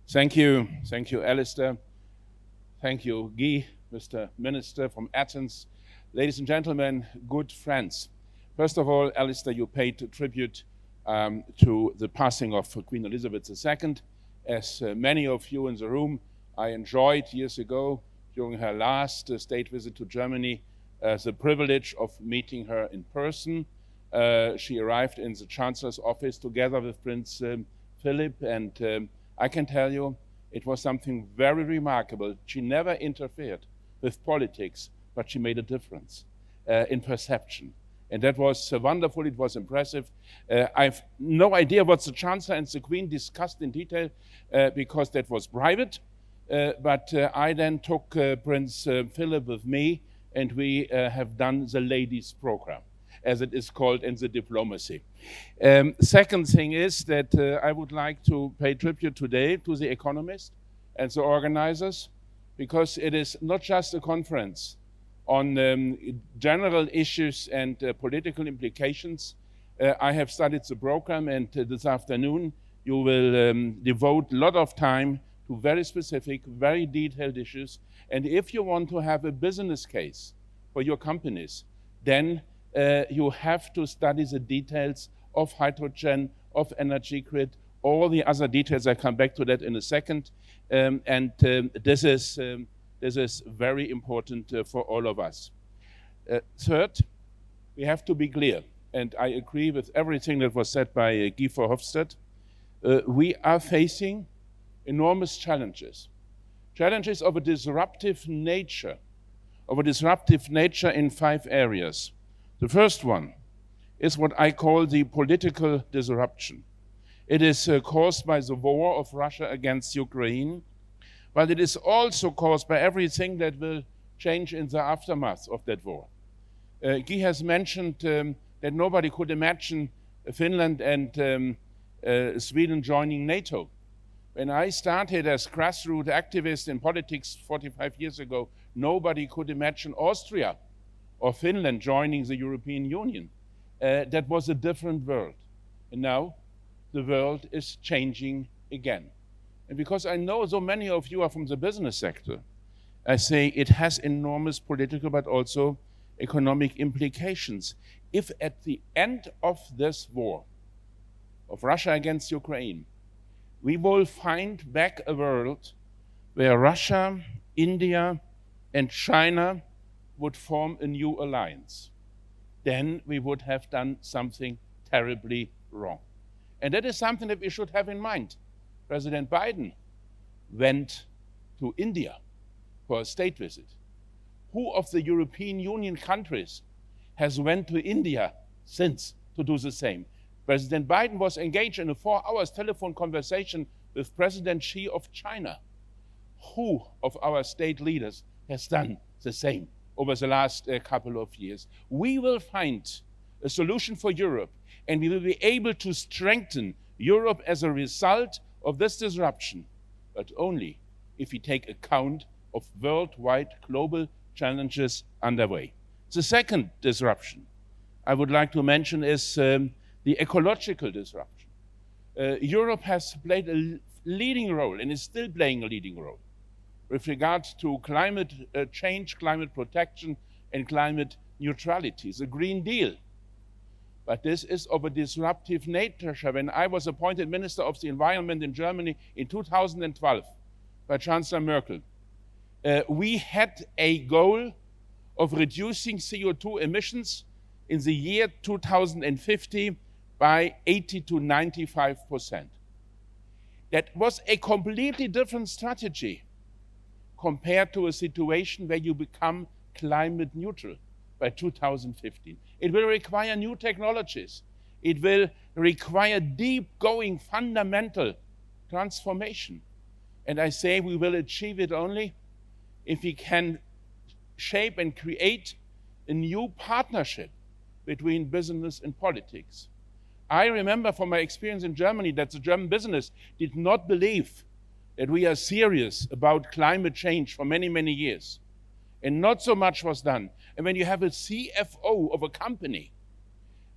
Thank you, Alistair. Thank you, Guy, Mr. Minister from Athens. Ladies and gentlemen, good friends. First of all, Alistair, you paid tribute to the passing of Queen Elizabeth II. As many of you in the room, I enjoyed years ago, during her last state visit to Germany, the privilege of meeting her in person. She arrived in the Chancellor's office together with Prince Philip, and I can tell you, it was something very remarkable. She never interfered with politics, but she made a difference in perception. And that was wonderful, it was impressive. I have no idea what the Chancellor and the Queen discussed in detail because that was private. But I then took Prince Philip with me, and we have done the ladies' program, as it is called in the diplomacy. Second thing is that I would like to pay tribute today to the economists and the organizers, because it is not just a conference on general issues and political implications. I have studied the program, and this afternoon you will devote a lot of time to very specific, very detailed issues. And if you want to have a business case for your companies, then you have to study the details of hydrogen, of energy grid, all the other details. I come back to that in a second. This is very important for all of us. Third, we have to be clear, and I agree with everything that was said by Guy Verhofstadt. We are facing enormous challenges. Challenges of a disruptive nature in 5 areas. The first one is what I call the political disruption. It is caused by the war of Russia against Ukraine, but it is also caused by everything that will change in the aftermath of that war. Guy has mentioned that nobody could imagine Finland and Sweden joining NATO. When I started as grassroots activist in politics 45 years ago, nobody could imagine Austria or Finland joining the European Union. That was a different world. And now the world is changing again. And because I know so many of you are from the business sector, I say it has enormous political but also economic implications. If at the end of this war, of Russia against Ukraine, we will find back a world where Russia, India, and China would form a new alliance, then we would have done something terribly wrong. And that is something that we should have in mind. President Biden went to India for a state visit. Who of the European Union countries has went to India since to do the same? President Biden was engaged in a 4-hour telephone conversation with President Xi of China. Who of our state leaders has done the same over the last couple of years? We will find a solution for Europe, and we will be able to strengthen Europe as a result of this disruption, but only if we take account of worldwide global challenges underway. The second disruption I would like to mention is the ecological disruption. Europe has played a leading role and is still playing a leading role with regard to climate change, climate protection, and climate neutrality, the Green Deal. But this is of a disruptive nature. When I was appointed Minister of the Environment in Germany in 2012 by Chancellor Merkel, we had a goal of reducing CO2 emissions in the year 2050 by 80 to 95%. That was a completely different strategy compared to a situation where you become climate neutral by 2015. It will require new technologies. It will require deep-going fundamental transformation. And I say we will achieve it only if we can shape and create a new partnership between business and politics. I remember from my experience in Germany that the German business did not believe that we are serious about climate change for many, many years. And not so much was done. And when you have a CFO of a company,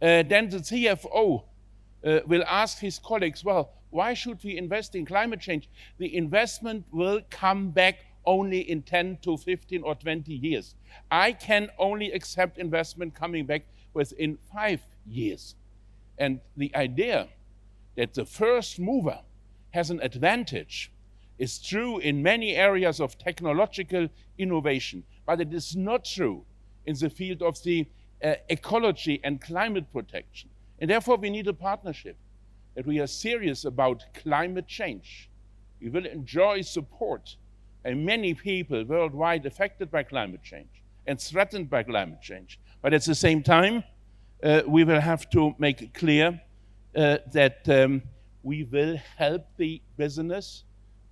then the CFO will ask his colleagues, well, Why should we invest in climate change? The investment will come back only in 10 to 15 or 20 years. I can only accept investment coming back within 5 years. And the idea that the first mover has an advantage is true in many areas of technological innovation, but it is not true in the field of the ecology and climate protection. And therefore we need a partnership, that we are serious about climate change. We will enjoy support and many people worldwide affected by climate change and threatened by climate change. But at the same time, we will have to make it clear that we will help the business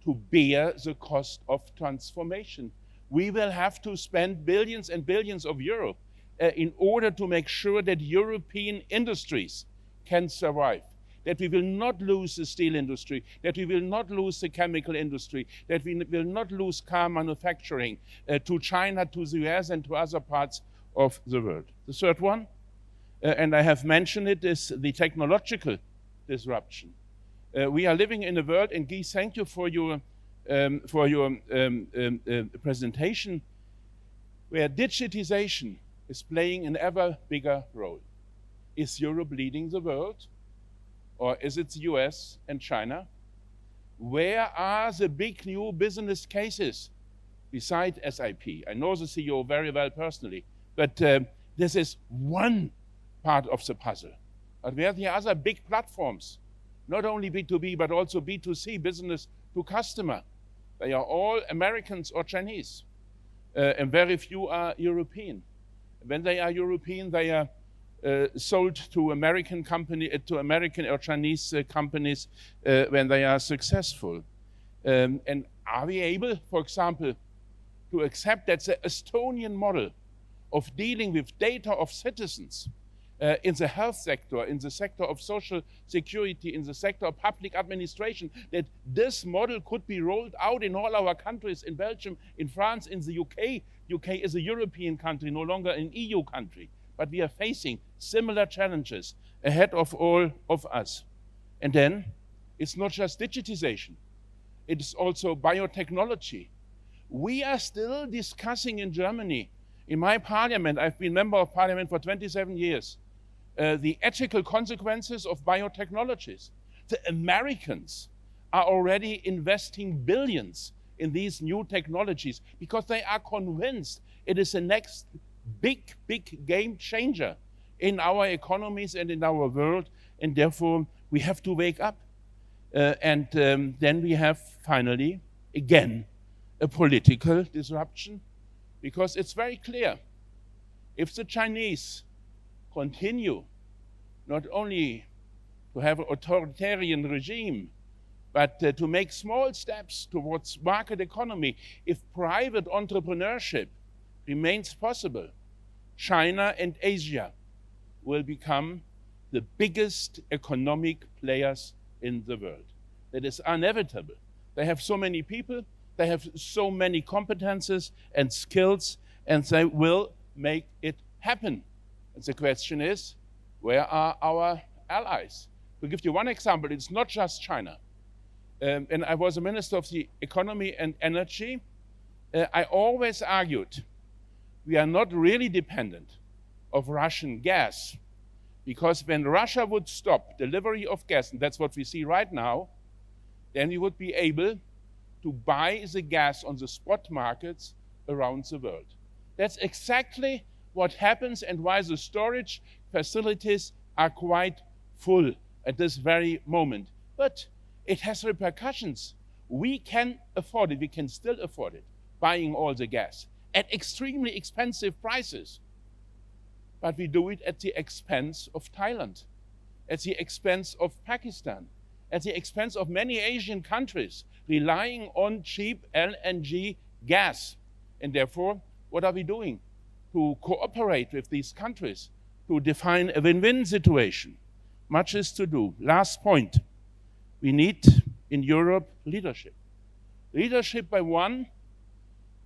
to bear the cost of transformation. We will have to spend billions and billions of euros in order to make sure that European industries can survive, that we will not lose the steel industry, that we will not lose the chemical industry, that we will not lose car manufacturing to China, to the US, and to other parts of the world. The third one, and I have mentioned it, is the technological disruption. We are living in a world, and Guy, thank you for your presentation, where digitization is playing an ever bigger role. Is Europe leading the world? Or is it the US and China? Where are the big new business cases beside SIP? I know the CEO very well personally, but this is one part of the puzzle. But where are the other big platforms? Not only B2B, but also B2C, business to customer. They are all Americans or Chinese, and very few are European. When they are European, they are sold to American or Chinese companies when they are successful. And are we able, for example, to accept that the Estonian model of dealing with data of citizens in the health sector, in the sector of social security, in the sector of public administration, that this model could be rolled out in all our countries, in Belgium, in France, in the UK. UK is a European country, no longer an EU country. But we are facing similar challenges ahead of all of us. And then it's not just digitization, it is also biotechnology. We are still discussing in Germany, in my parliament, I've been member of parliament for 27 years, the ethical consequences of biotechnologies. The Americans are already investing billions in these new technologies because they are convinced it is the next big game changer in our economies and in our world, and therefore we have to wake up. Then we have finally, again, a political disruption, because it's very clear, if the Chinese continue not only to have an authoritarian regime, but to make small steps towards market economy, if private entrepreneurship remains possible, China and Asia will become the biggest economic players in the world. That is inevitable. They have so many people, they have so many competences and skills, and they will make it happen. And the question is, where are our allies? To give you one example, it's not just China. And I was a minister of the economy and energy. I always argued we are not really dependent of Russian gas, because when Russia would stop delivery of gas, and that's what we see right now, then we would be able to buy the gas on the spot markets around the world. That's exactly what happens, and why the storage facilities are quite full at this very moment. But it has repercussions. We can afford it, we can still afford it, buying all the gas at extremely expensive prices. But we do it at the expense of Thailand, at the expense of Pakistan, at the expense of many Asian countries relying on cheap LNG gas. And therefore, what are we doing to cooperate with these countries to define a win-win situation? Much is to do. Last point, we need in Europe leadership. Leadership by one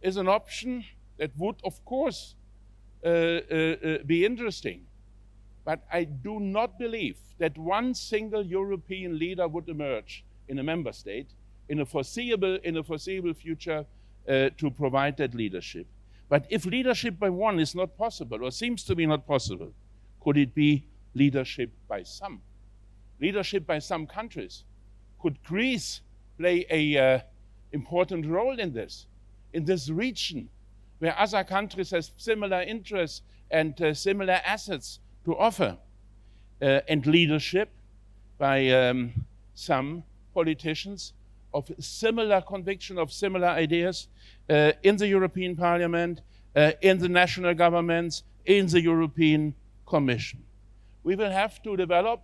is an option that would, of course, be interesting. But I do not believe that one single European leader would emerge in a member state in a foreseeable future to provide that leadership. But if leadership by one is not possible, or seems to be not possible, could it be leadership by some? Leadership by some countries? Could Greece play an important role in this region, where other countries have similar interests and similar assets to offer? And leadership by some politicians of similar conviction, of similar ideas, in the European Parliament, in the national governments, in the European Commission. We will have to develop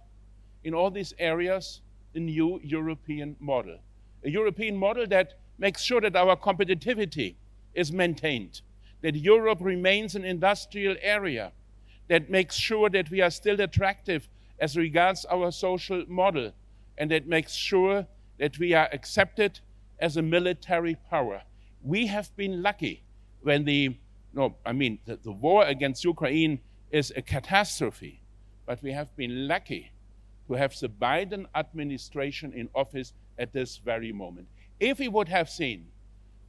in all these areas a new European model. A European model that makes sure that our competitivity is maintained, that Europe remains an industrial area, that makes sure that we are still attractive as regards our social model, and that makes sure that we are accepted as a military power. We have been lucky when the war against Ukraine is a catastrophe, but we have been lucky to have the Biden administration in office at this very moment. If we would have seen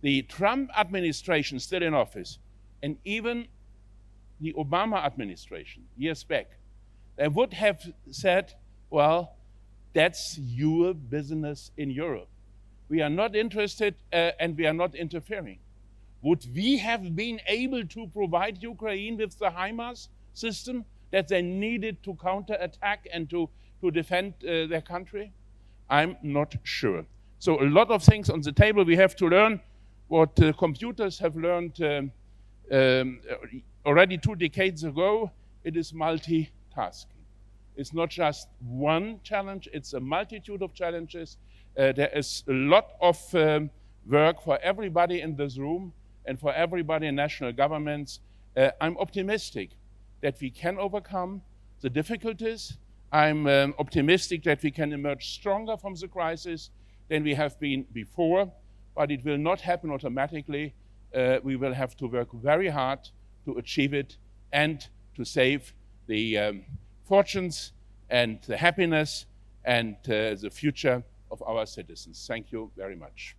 the Trump administration still in office, and even the Obama administration years back, they would have said, well, that's your business in Europe. We are not interested and we are not interfering. Would we have been able to provide Ukraine with the HIMARS system that they needed to counterattack and to defend their country? I'm not sure. So a lot of things on the table. We have to learn what computers have learned already 2 decades ago. It is multitasking. It's not just one challenge, it's a multitude of challenges. There is a lot of work for everybody in this room and for everybody in national governments. I'm optimistic that we can overcome the difficulties. I'm optimistic that we can emerge stronger from the crisis than we have been before, but it will not happen automatically. We will have to work very hard to achieve it and to save the fortunes and the happiness and the future of our citizens. Thank you very much.